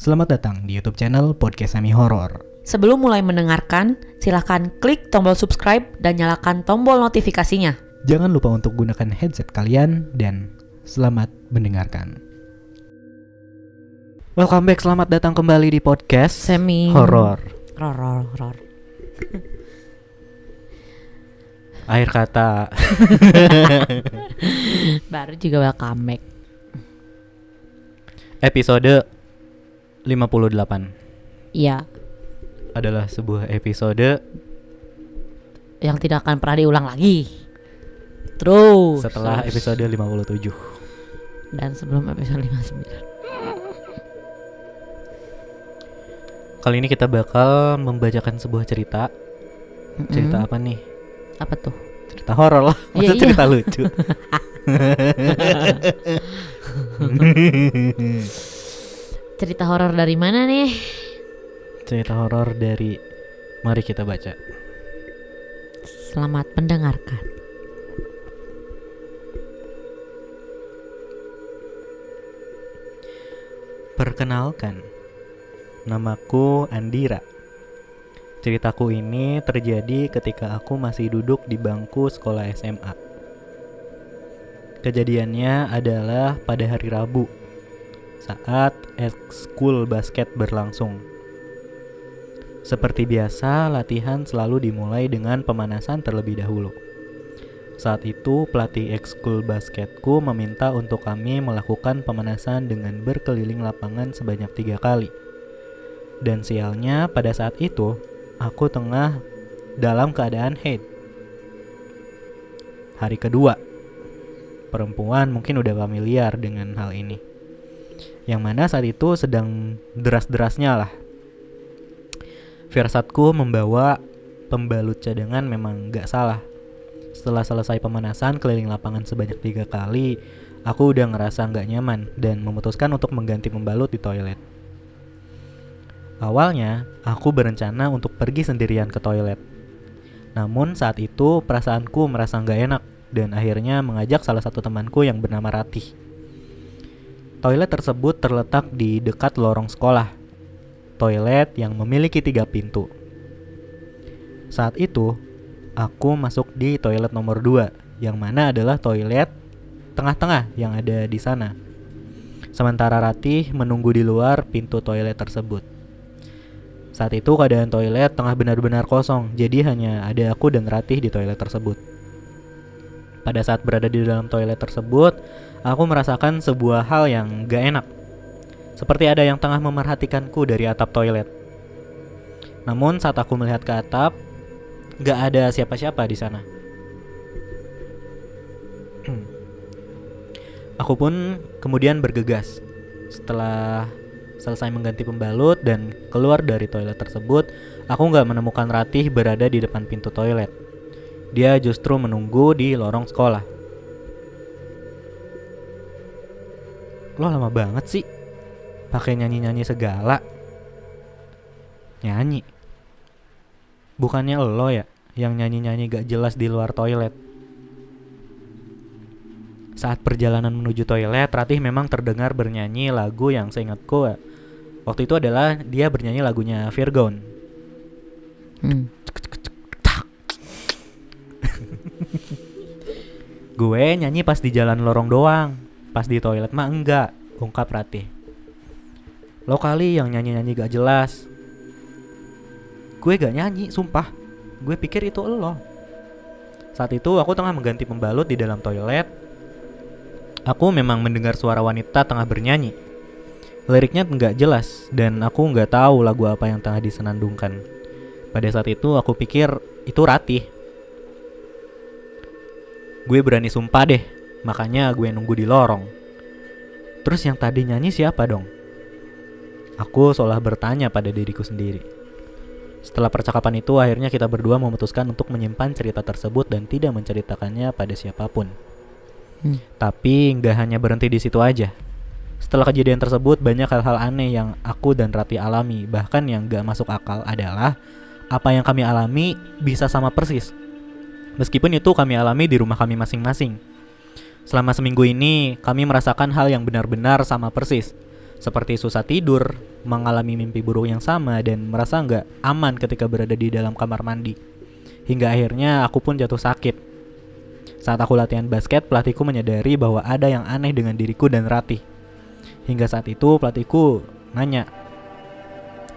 Selamat datang di YouTube channel Podcast Semi Horor. Sebelum mulai mendengarkan, silakan klik tombol subscribe dan nyalakan tombol notifikasinya. Jangan lupa untuk gunakan headset kalian dan selamat mendengarkan. Welcome back, selamat datang kembali di Podcast Semi Horor. Horor. Akhir kata. Baru juga welcome back. Episode 58 Iya, adalah sebuah episode yang tidak akan pernah diulang lagi. Terus setelah episode 57 dan sebelum episode 59. Kali ini kita bakal membacakan sebuah cerita. Cerita apa nih? Apa tuh? Cerita horor lah. Maksudnya Iya. cerita lucu. Cerita horor dari mana nih? Cerita horor dari Mari Kita Baca. Selamat mendengarkan. Perkenalkan, namaku Andira. Ceritaku ini terjadi ketika aku masih duduk di bangku sekolah SMA. Kejadiannya adalah pada hari Rabu saat ekskul basket berlangsung. Seperti biasa, latihan selalu dimulai dengan pemanasan terlebih dahulu. Saat itu, pelatih ekskul basketku meminta untuk kami melakukan pemanasan dengan berkeliling lapangan sebanyak 3 kali. Dan sialnya, pada saat itu, aku tengah dalam keadaan haid. Hari kedua, perempuan mungkin udah familiar dengan hal ini. Yang mana saat itu sedang deras-derasnya lah. Firsatku membawa pembalut cadangan memang gak salah. Setelah selesai pemanasan keliling lapangan sebanyak 3 kali, aku udah ngerasa gak nyaman dan memutuskan untuk mengganti pembalut di toilet. Awalnya, aku berencana untuk pergi sendirian ke toilet. Namun saat itu perasaanku merasa gak enak dan akhirnya mengajak salah satu temanku yang bernama Ratih. Toilet tersebut terletak di dekat lorong sekolah. Toilet yang memiliki 3 pintu. Saat itu, aku masuk di toilet nomor 2, yang mana adalah toilet tengah-tengah yang ada di sana. Sementara Ratih menunggu di luar pintu toilet tersebut. Saat itu keadaan toilet tengah benar-benar kosong, jadi hanya ada aku dan Ratih di toilet tersebut. Pada saat berada di dalam toilet tersebut, aku merasakan sebuah hal yang gak enak. Seperti ada yang tengah memerhatikanku dari atap toilet. Namun saat aku melihat ke atap, gak ada siapa-siapa di sana. Aku pun kemudian bergegas. Setelah selesai mengganti pembalut dan keluar dari toilet tersebut, aku gak menemukan Ratih berada di depan pintu toilet. Dia justru menunggu di lorong sekolah. Lo lama banget sih, pakai nyanyi-nyanyi segala. Nyanyi? Bukannya lo ya yang nyanyi-nyanyi gak jelas di luar toilet? Saat perjalanan menuju toilet, Ratih memang terdengar bernyanyi lagu yang seingatku waktu itu adalah dia bernyanyi lagunya Virgon. Gue nyanyi pas di jalan lorong doang, pas di toilet mah enggak, ungkap Ratih. Lo kali yang nyanyi-nyanyi gak jelas. Gue gak nyanyi, sumpah. Gue pikir itu lo. Saat itu aku tengah mengganti pembalut di dalam toilet. Aku memang mendengar suara wanita tengah bernyanyi. Liriknya gak jelas dan aku gak tahu lagu apa yang tengah disenandungkan. Pada saat itu aku pikir itu Ratih. Gue berani sumpah deh, makanya gue nunggu di lorong. Terus yang tadi nyanyi siapa dong? Aku seolah bertanya pada diriku sendiri. Setelah percakapan itu, akhirnya kita berdua memutuskan untuk menyimpan cerita tersebut dan tidak menceritakannya pada siapapun. Tapi gak hanya berhenti di situ aja. Setelah kejadian tersebut, banyak hal-hal aneh yang aku dan Ratih alami. Bahkan yang gak masuk akal adalah apa yang kami alami bisa sama persis. Meskipun itu kami alami di rumah kami masing-masing. Selama seminggu ini, kami merasakan hal yang benar-benar sama persis. seperti susah tidur, mengalami mimpi buruk yang sama, dan merasa nggak aman ketika berada di dalam kamar mandi. Hingga akhirnya aku pun jatuh sakit. Saat aku latihan basket, pelatihku menyadari bahwa ada yang aneh dengan diriku dan Ratih. Hingga saat itu pelatihku nanya,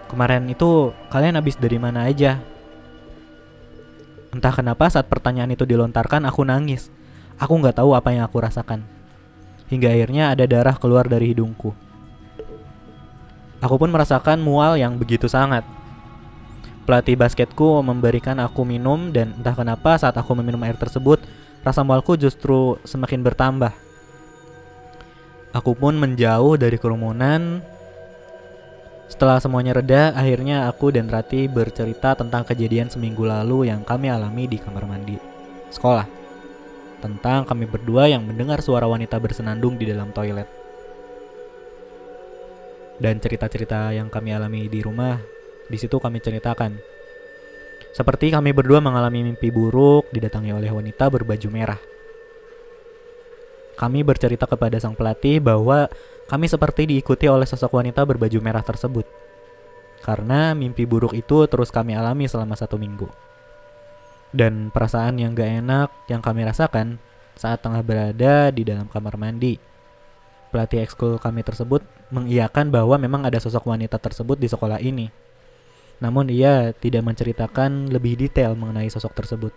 "Kemarin itu kalian habis dari mana aja?" Entah kenapa saat pertanyaan itu dilontarkan aku nangis. Aku nggak tahu apa yang aku rasakan. Hingga akhirnya ada darah keluar dari hidungku. Aku pun merasakan mual yang begitu sangat. Pelatih basketku memberikan aku minum dan entah kenapa saat aku meminum air tersebut, rasa mualku justru semakin bertambah. Aku pun menjauh dari kerumunan. Setelah semuanya reda, akhirnya aku dan Rati bercerita tentang kejadian seminggu lalu yang kami alami di kamar mandi sekolah. Tentang kami berdua yang mendengar suara wanita bersenandung di dalam toilet. Dan cerita-cerita yang kami alami di rumah, di situ kami ceritakan. Seperti kami berdua mengalami mimpi buruk didatangi oleh wanita berbaju merah. Kami bercerita kepada sang pelatih bahwa kami seperti diikuti oleh sosok wanita berbaju merah tersebut. Karena mimpi buruk itu terus kami alami selama 1 minggu. Dan perasaan yang gak enak yang kami rasakan saat tengah berada di dalam kamar mandi. Pelatih ekskul kami tersebut mengiyakan bahwa memang ada sosok wanita tersebut di sekolah ini. Namun ia tidak menceritakan lebih detail mengenai sosok tersebut.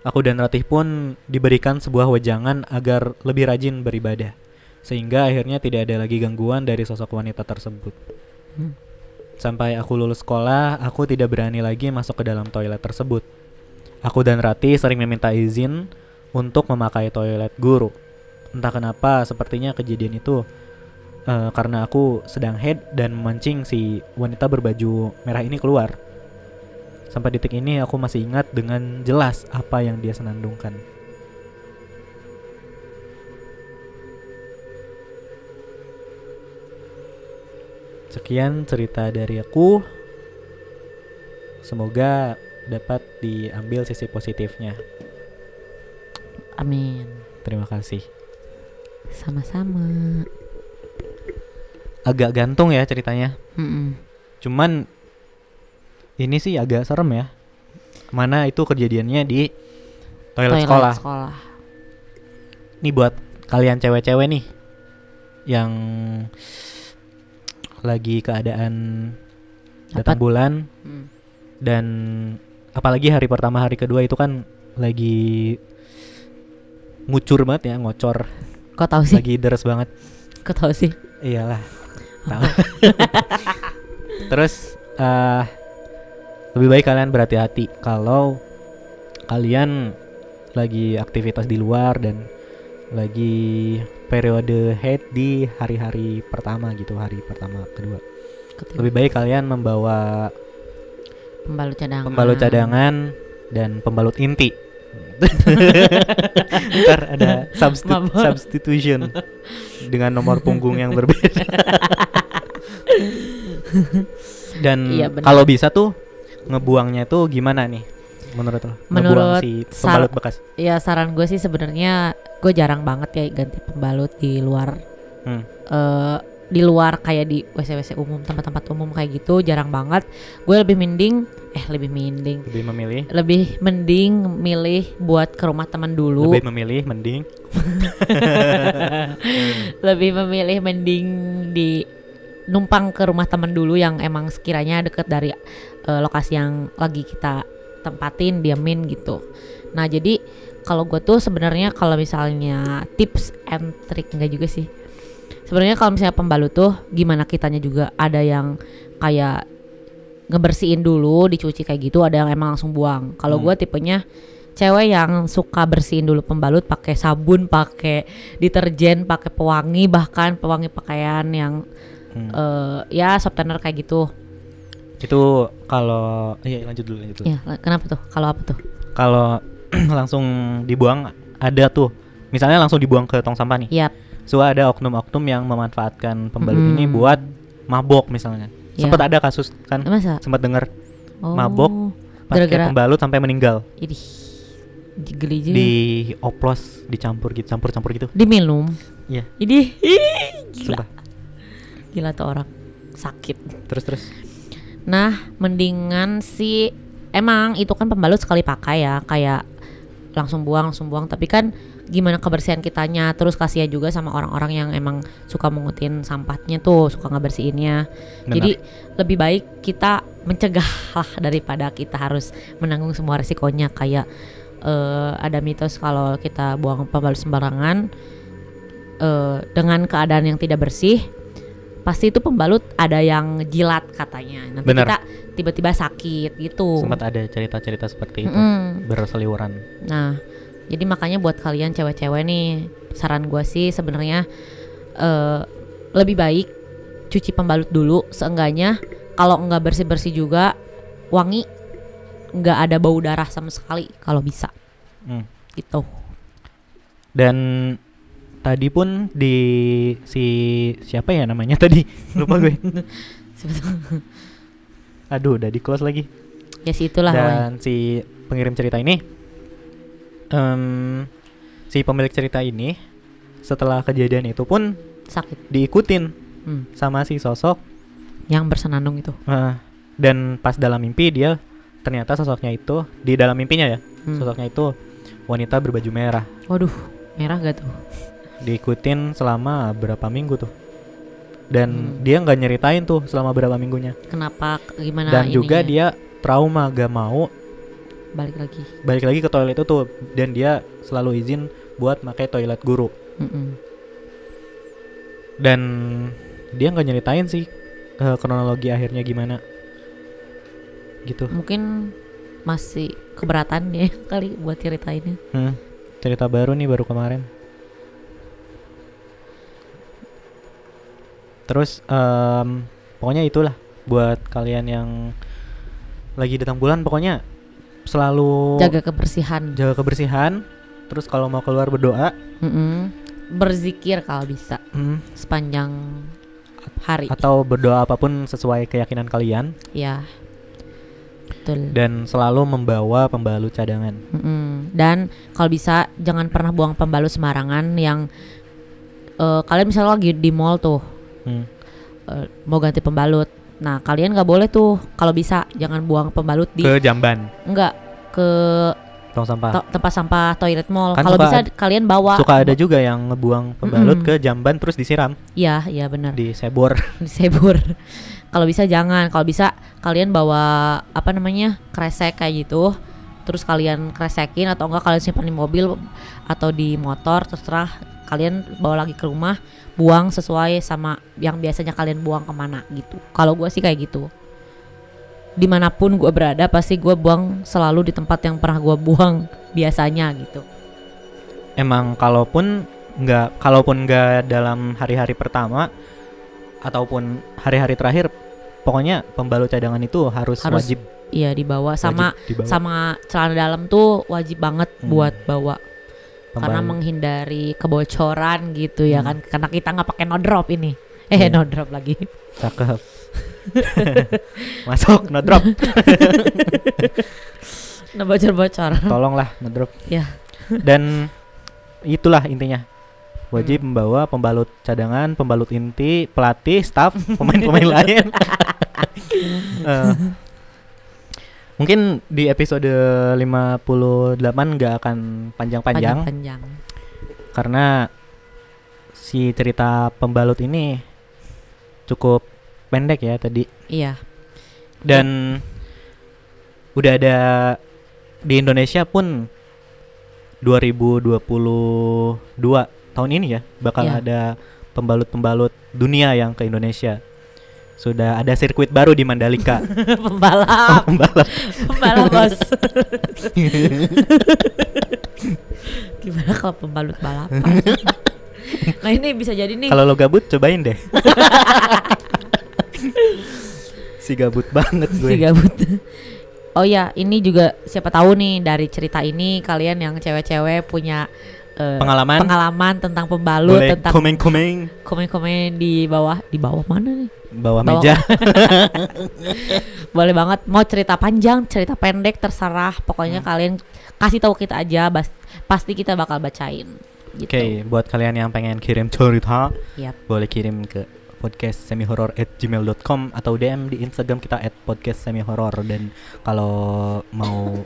Aku dan Ratih pun diberikan sebuah wejangan agar lebih rajin beribadah, sehingga akhirnya tidak ada lagi gangguan dari sosok wanita tersebut. Sampai aku lulus sekolah, aku tidak berani lagi masuk ke dalam toilet tersebut. Aku dan Ratih sering meminta izin untuk memakai toilet guru. Entah kenapa, sepertinya kejadian itu karena aku sedang head dan memancing si wanita berbaju merah ini keluar. Sampai detik ini aku masih ingat dengan jelas apa yang dia senandungkan. Sekian cerita dari aku. Semoga dapat diambil sisi positifnya. Amin. Terima kasih. Sama-sama. Agak gantung ya ceritanya. Cuman ini sih agak serem ya. Mana itu kejadiannya di toilet sekolah. Ini buat kalian cewek-cewek nih yang lagi keadaan datang bulan dan apalagi hari pertama hari kedua itu kan lagi ngucur banget ya, ngocor. Kok tahu sih? Lagi deres banget. Kok tahu sih? Iyalah. Tahu. Terus lebih baik kalian berhati-hati kalau kalian lagi aktivitas di luar dan lagi periode haid di hari-hari pertama gitu, hari pertama kedua. Lebih baik kalian membawa pembalut cadangan dan pembalut inti. Ntar ada substitution dengan nomor punggung yang berbeda. Dan iya, kalau bisa tuh ngebuangnya tuh gimana nih menurut lo? Menurut si pembalut bekas. Ya saran gue sih sebenarnya gue jarang banget ya ganti pembalut di luar. Di luar kayak di WC-WC umum, tempat-tempat umum kayak gitu jarang banget. Gue lebih mending milih buat ke rumah teman dulu. Lebih memilih mending di numpang ke rumah teman dulu yang emang sekiranya deket dari lokasi yang lagi kita tempatin, diamin gitu. Nah jadi kalau gue tuh sebenarnya kalau misalnya tips and trick enggak juga sih. Sebenarnya kalau misalnya pembalut tuh gimana kitanya juga ada yang kayak ngebersihin dulu, dicuci kayak gitu, ada yang emang langsung buang. Kalau gue tipenya cewek yang suka bersihin dulu pembalut pakai sabun, pakai deterjen, pakai pewangi, bahkan pewangi pakaian yang ya softener kayak gitu. Itu kalau lanjut dulu. Ya, kenapa tuh? Kalau apa tuh? Kalau langsung dibuang ada tuh. Misalnya langsung dibuang ke tong sampah nih. Yap. So ada oknum-oknum yang memanfaatkan pembalut ini buat mabok misalnya. Sempat ada kasus kan? Sempat dengar mabok pakai pembalut sampai meninggal. Idih. Geli juga. Dioplos, dicampur gitu. Diminum. Iya. Idih. Gila. Gila tuh orang sakit. Terus. Nah, mendingan sih emang itu kan pembalut sekali pakai ya, kayak langsung buang. Tapi kan gimana kebersihan kitanya, terus kasihan juga sama orang-orang yang emang suka mengutin sampahnya tuh, suka ngebersihinnya. Benar. Jadi lebih baik kita mencegah lah daripada kita harus menanggung semua resikonya. Kayak ada mitos kalau kita buang pembalut sembarangan dengan keadaan yang tidak bersih, pasti itu pembalut ada yang jilat katanya. Nanti Bener. kita tiba-tiba sakit gitu. Sempat ada cerita-cerita seperti itu berseliweran. Nah, jadi makanya buat kalian cewek-cewek nih, saran gue sih sebenarnya lebih baik cuci pembalut dulu, seenggaknya kalau nggak bersih-bersih juga wangi, nggak ada bau darah sama sekali kalau bisa. Gitu. Dan tadi pun di siapa ya namanya tadi? Lupa gue. Aduh, udah di close lagi. Ya sih itulah. Dan si pengirim cerita ini, si pemilik cerita ini setelah kejadian itu pun sakit diikutin sama si sosok yang bersenandung itu. Dan pas dalam mimpi dia ternyata sosoknya itu di dalam mimpinya ya, sosoknya itu wanita berbaju merah. Waduh, merah gak tuh? Diikutin selama berapa minggu tuh. Dan dia nggak nyeritain tuh selama berapa minggunya. Kenapa, gimana? Dan ininya? juga dia trauma, gak mau balik lagi ke toilet itu tuh. Dan dia selalu izin buat pakai toilet guru. Dan dia nggak nyeritain sih kronologi akhirnya gimana gitu. Mungkin masih keberatan dia kali buat ceritainnya. Cerita baru nih, baru kemarin. Terus pokoknya itulah buat kalian yang lagi datang bulan, pokoknya selalu jaga kebersihan. Terus kalau mau keluar berdoa, berzikir kalau bisa sepanjang hari, atau berdoa apapun sesuai keyakinan kalian. Ya, betul. Dan selalu membawa pembalut cadangan. Dan kalau bisa jangan pernah buang pembalut sembarangan. Yang kalian misalnya lagi di mall tuh, mau ganti pembalut, nah kalian nggak boleh tuh, kalau bisa jangan buang pembalut ke jamban. Enggak, ke tong sampah, tempat sampah toilet mall. Kan kalau bisa kalian bawa. Suka ada juga yang ngebuang pembalut ke jamban terus disiram. Iya benar. Disebor. Kalau bisa jangan. Kalau bisa kalian bawa kresek kayak gitu, terus kalian kresekin, atau enggak kalian simpan di mobil atau di motor, terserah. Kalian bawa lagi ke rumah, buang sesuai sama yang biasanya kalian buang kemana gitu. Kalau gue sih kayak gitu. Dimanapun gue berada, pasti gue buang selalu di tempat yang pernah gue buang biasanya gitu. Emang kalaupun nggak dalam hari-hari pertama ataupun hari-hari terakhir, pokoknya pembalut cadangan itu harus wajib. Iya, dibawa. Sama celana dalam tuh wajib banget buat bawa. Karena menghindari kebocoran gitu ya kan. Karena kita nggak pakai no drop ini. No drop lagi. Cakep. Masuk no drop. No bocor-bocor. Tolonglah no drop. Ya. Dan itulah intinya. Wajib membawa pembalut cadangan, pembalut inti, pelatih, staff, pemain-pemain lain. Mungkin di episode 58 gak akan panjang-panjang. Karena si cerita pembalut ini cukup pendek ya tadi. Iya. Dan udah ada di Indonesia pun 2022 tahun ini ya bakal ada pembalut-pembalut dunia yang ke Indonesia. Sudah ada sirkuit baru di Mandalika. Pembalap bos. Gimana kalau pembalut balapan? Nah ini bisa jadi nih. Kalau lo gabut cobain deh. Si gabut banget gue. Si gabut. Oh ya, ini juga siapa tahu nih dari cerita ini kalian yang cewek-cewek punya pengalaman tentang pembalut. Boleh tentang komen di bawah mana nih? Bawah meja. Boleh banget, mau cerita panjang, cerita pendek, terserah. Pokoknya kalian kasih tahu kita aja, pasti kita bakal bacain gitu. Oke, buat kalian yang pengen kirim cerita, boleh kirim ke podcastsemihoror@gmail.com atau DM di Instagram kita @podcastsemihoror. Dan kalau mau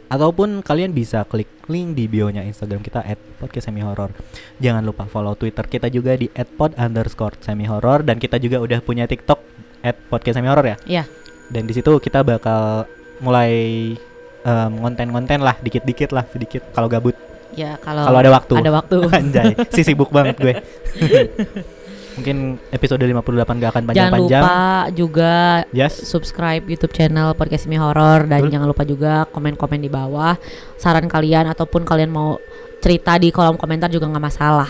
ataupun kalian bisa klik link di bio-nya Instagram kita @podcastsemihoror. Jangan lupa follow Twitter kita juga di @pod_semihoror, dan kita juga udah punya TikTok @podcastsemihoror ya. Iya. Dan di situ kita bakal mulai konten-konten lah dikit-dikit lah, sedikit kalau gabut. Ya kalau Kalau ada waktu. Ada waktu. Anjay, sibuk banget gue. Mungkin episode 58 gak akan panjang-panjang. Jangan lupa juga Yes. subscribe YouTube channel Podcast Semi Horor, dan jangan lupa juga komen-komen di bawah saran kalian, ataupun kalian mau cerita di kolom komentar juga nggak masalah.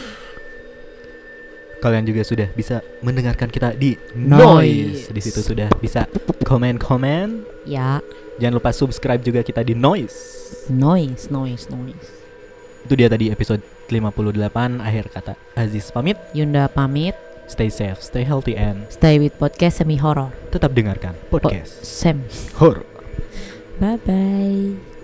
Kalian juga sudah bisa mendengarkan kita di Noise. Di situ sudah bisa komen-komen. Ya, Jangan lupa subscribe juga kita di Noise. noise. Itu dia tadi episode 58. Akhir kata Aziz pamit. Yunda pamit. Stay safe, stay healthy, and Stay with Podcast Semi Horor. tetap dengarkan podcast Semi. horor. Bye bye.